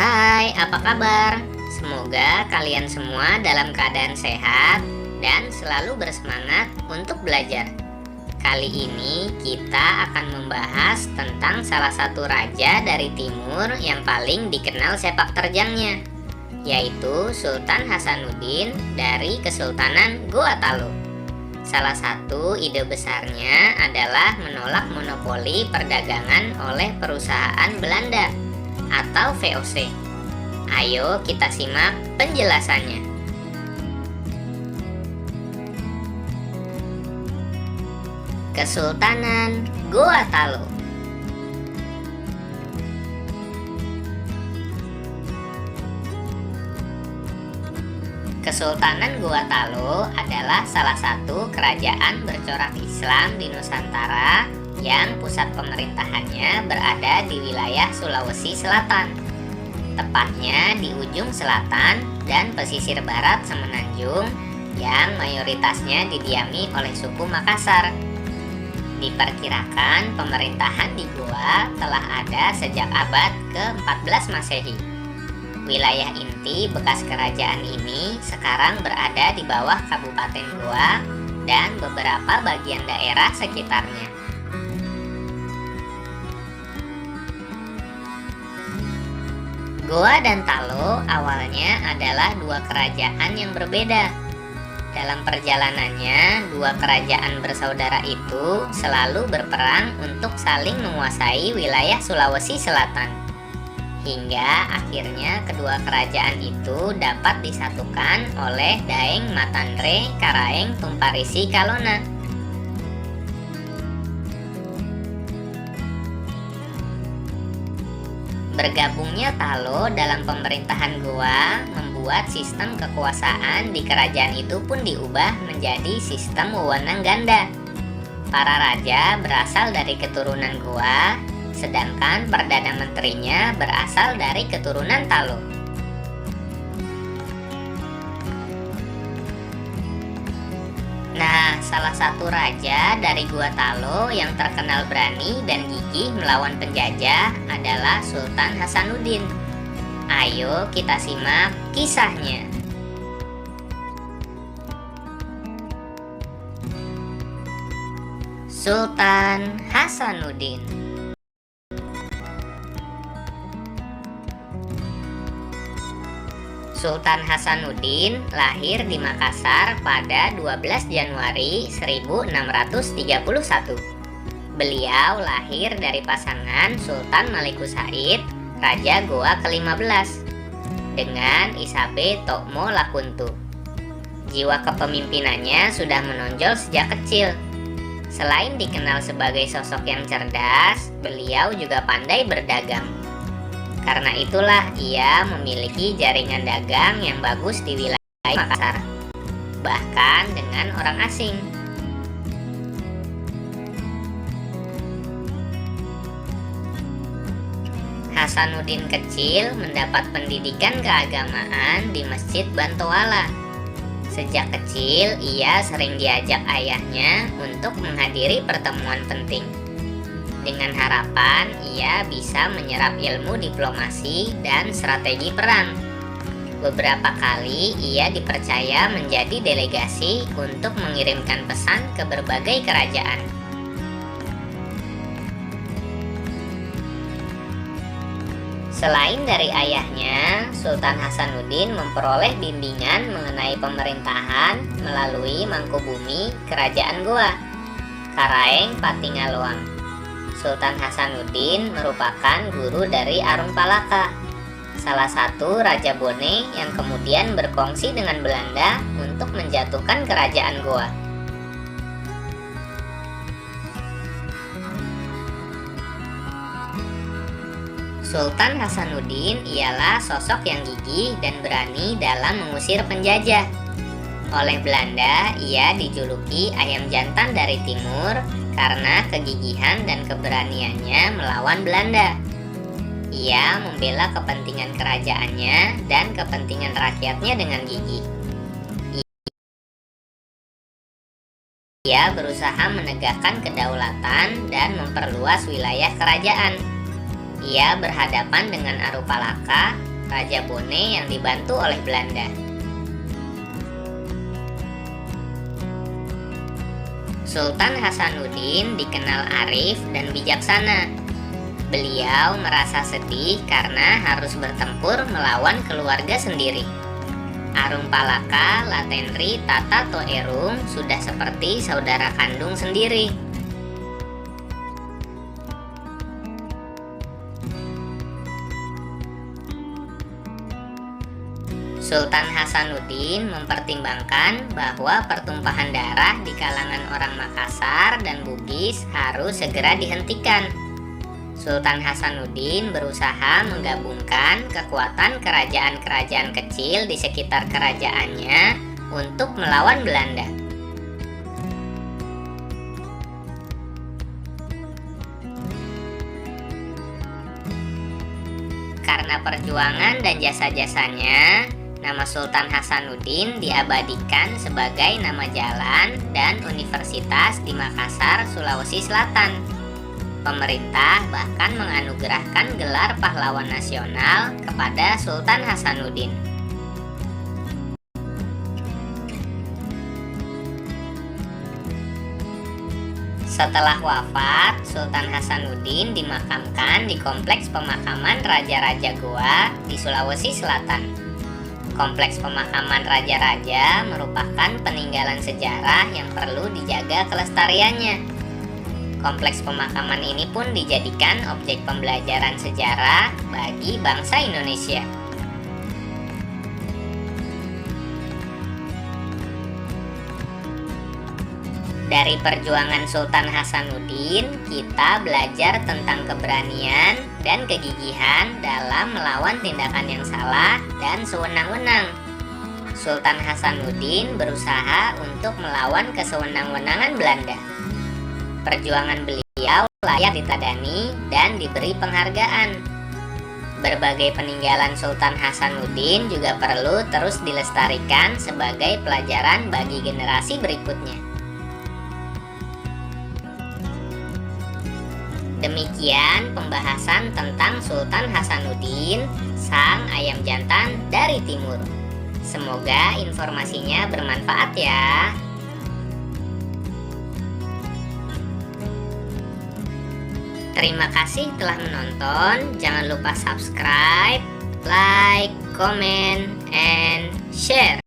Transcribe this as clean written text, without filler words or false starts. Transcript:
Hai, apa kabar? Semoga kalian semua dalam keadaan sehat dan selalu bersemangat untuk belajar. Kali ini kita akan membahas tentang salah satu raja dari timur yang paling dikenal sepak terjangnya, yaitu Sultan Hasanuddin dari Kesultanan Goa Talu. Salah satu ide besarnya adalah menolak monopoli perdagangan oleh perusahaan Belanda atau VOC. Ayo kita simak penjelasannya. Kesultanan Goa Talu. Kesultanan Goa Talu adalah salah satu kerajaan bercorak Islam di Nusantara yang pusat pemerintahannya berada di wilayah Sulawesi Selatan, tepatnya di ujung selatan dan pesisir barat Semenanjung yang mayoritasnya didiami oleh suku Makassar. Diperkirakan pemerintahan di Goa telah ada sejak abad ke-14 Masehi. Wilayah inti bekas kerajaan ini sekarang berada di bawah Kabupaten Goa dan beberapa bagian daerah sekitarnya. Goa dan Talu awalnya adalah dua kerajaan yang berbeda. Dalam perjalanannya, dua kerajaan bersaudara itu selalu berperang untuk saling menguasai wilayah Sulawesi Selatan. Hingga akhirnya kedua kerajaan itu dapat disatukan oleh Daeng Matandre Karaeng Tumparisi Kalona. Bergabungnya Talu dalam pemerintahan Goa membuat sistem kekuasaan di kerajaan itu pun diubah menjadi sistem wewenang ganda. Para raja berasal dari keturunan Goa, sedangkan Perdana Menterinya berasal dari keturunan Talu. Nah, salah satu raja dari Goa Talu yang terkenal berani dan gigih melawan penjajah adalah Sultan Hasanuddin. Ayo kita simak kisahnya. Sultan Hasanuddin. Sultan Hasanuddin lahir di Makassar pada 12 Januari 1631. Beliau lahir dari pasangan Sultan Malikus Said, Raja Goa ke-15, dengan Isabe Tokmo Lakuntu. Jiwa kepemimpinannya sudah menonjol sejak kecil. Selain dikenal sebagai sosok yang cerdas, beliau juga pandai berdagang. Karena itulah ia memiliki jaringan dagang yang bagus di wilayah Makassar, bahkan dengan orang asing. Hasanuddin kecil mendapat pendidikan keagamaan di Masjid Bantoala. Sejak kecil ia sering diajak ayahnya untuk menghadiri pertemuan penting, dengan harapan ia bisa menyerap ilmu diplomasi dan strategi perang. Beberapa kali ia dipercaya menjadi delegasi untuk mengirimkan pesan ke berbagai kerajaan. Selain dari ayahnya, Sultan Hasanuddin memperoleh bimbingan mengenai pemerintahan melalui Mangkubumi Kerajaan Goa, Karaeng Patingaloang. Sultan Hasanuddin merupakan guru dari Arung Palaka, salah satu Raja Bone yang kemudian berkongsi dengan Belanda untuk menjatuhkan kerajaan Goa. Sultan Hasanuddin ialah sosok yang gigih dan berani dalam mengusir penjajah. Oleh Belanda, ia dijuluki ayam jantan dari timur karena kegigihan dan keberaniannya melawan Belanda. Ia membela kepentingan kerajaannya dan kepentingan rakyatnya dengan gigih. Ia berusaha menegakkan kedaulatan dan memperluas wilayah kerajaan. Ia berhadapan dengan Arupalaka Raja Bone yang dibantu oleh Belanda. Sultan Hasanuddin dikenal arif dan bijaksana. Beliau merasa sedih karena harus bertempur melawan keluarga sendiri. Arung Palaka Latenri Tata Toerung sudah seperti saudara kandung sendiri. Sultan Hasanuddin mempertimbangkan bahwa pertumpahan darah di kalangan orang Makassar dan Bugis harus segera dihentikan. Sultan Hasanuddin berusaha menggabungkan kekuatan kerajaan-kerajaan kecil di sekitar kerajaannya untuk melawan Belanda. Karena perjuangan dan jasa-jasanya, nama Sultan Hasanuddin diabadikan sebagai nama jalan dan universitas di Makassar, Sulawesi Selatan. Pemerintah bahkan menganugerahkan gelar pahlawan nasional kepada Sultan Hasanuddin. Setelah wafat, Sultan Hasanuddin dimakamkan di Kompleks Pemakaman Raja-Raja Goa di Sulawesi Selatan. Kompleks pemakaman raja-raja merupakan peninggalan sejarah yang perlu dijaga kelestariannya. Kompleks pemakaman ini pun dijadikan objek pembelajaran sejarah bagi bangsa Indonesia. Dari perjuangan Sultan Hasanuddin, kita belajar tentang keberanian dan kegigihan dalam melawan tindakan yang salah dan sewenang-wenang. Sultan Hasanuddin berusaha untuk melawan kesewenang-wenangan Belanda. Perjuangan beliau layak diteladani dan diberi penghargaan. Berbagai peninggalan Sultan Hasanuddin juga perlu terus dilestarikan sebagai pelajaran bagi generasi berikutnya. Demikian pembahasan tentang Sultan Hasanuddin, sang ayam jantan dari timur. Semoga informasinya bermanfaat ya. Terima kasih telah menonton. Jangan lupa subscribe, like, comment, and share.